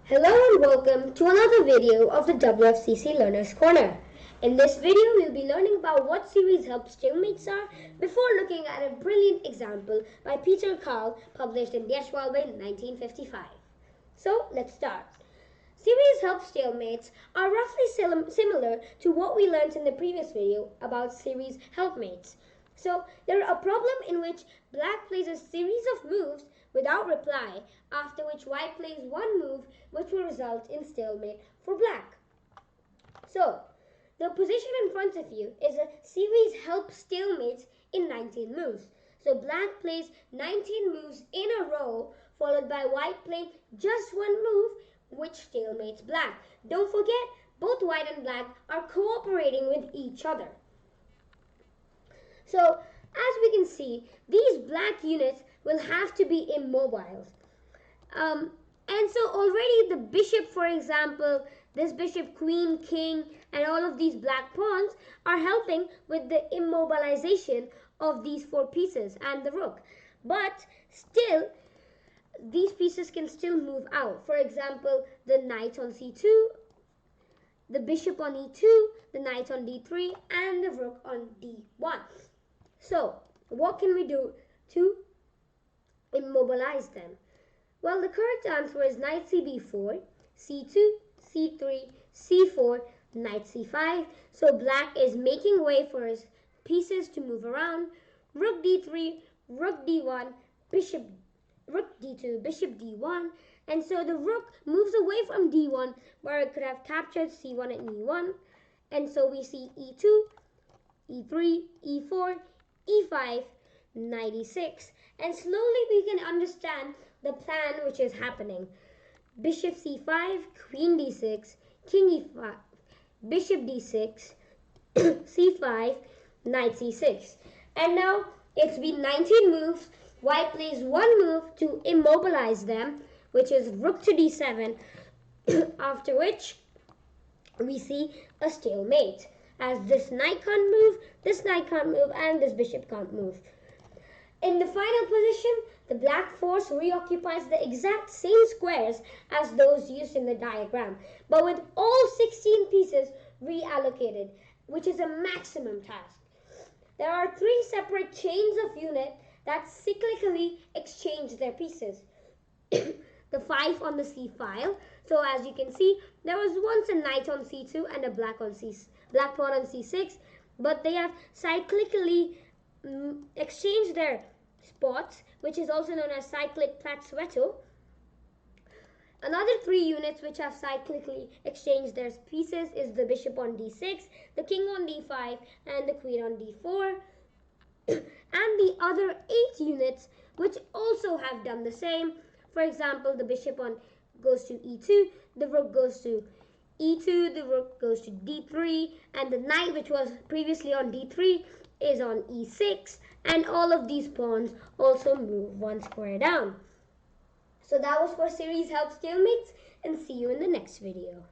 Hello and welcome to another video of the WFCC Learner's Corner. In this video, we'll be learning about what series-helpstalemates are before looking at a brilliant example by Peter Kahl published in Schwalbe in 1955. So, let's start. Series-helpstalemates are roughly similar to what we learned in the previous video about series-helpmates. So, they're a problem in which black plays a series of moves without reply, after which white plays one move which will result in stalemate for black. So, the position in front of you is a series-helpstalemates in 19 moves. So, black plays 19 moves in a row, followed by white playing just one move which stalemates black. Don't forget, both white and black are cooperating with each other. So, as we can see, these black units will have to be immobile. And so already the bishop, for example, this bishop, queen, king, and all of these black pawns are helping with the immobilization of these four pieces and the rook. But still, these pieces can still move out. For example, the knight on c2, the bishop on e2, the knight on d3, and the rook on d1. So, what can we do to immobilize them? Well, the correct answer is knight cb4, c2, c3, c4, knight c5. So black is making way for his pieces to move around. Rook d3, rook d1, rook d2, bishop d1. And so the rook moves away from d1 where it could have captured c1 and e1. And so we see e2, e3, e4, e5, knight e6. And slowly we can understand the plan which is happening. Bishop c5, queen d6, king e5, bishop d6, c5, knight c6. And now it's been 19 moves. White plays one move to immobilize them, which is rook to d7, after which we see a stalemate, as this knight can't move, this knight can't move, and this bishop can't move. In the final position, the black force reoccupies the exact same squares as those used in the diagram, but with all 16 pieces reallocated, which is a maximum task. There are three separate chains of units that cyclically exchange their pieces. The 5 on the c file. So as you can see, there was once a knight on c2 and a black pawn on c6, but they have cyclically exchange their spots, which is also known as cyclic Platzwechsel. Another three units which have cyclically exchanged their pieces is the bishop on d6, the king on d5, and the queen on d4. And the other 8 units which also have done the same. For example, the bishop goes to e2, the rook goes to e2, the rook goes to d3, and the knight, which was previously on d3, is on e6, and all of these pawns also move one square down. So that was for series-helpstalemates, and see you in the next video.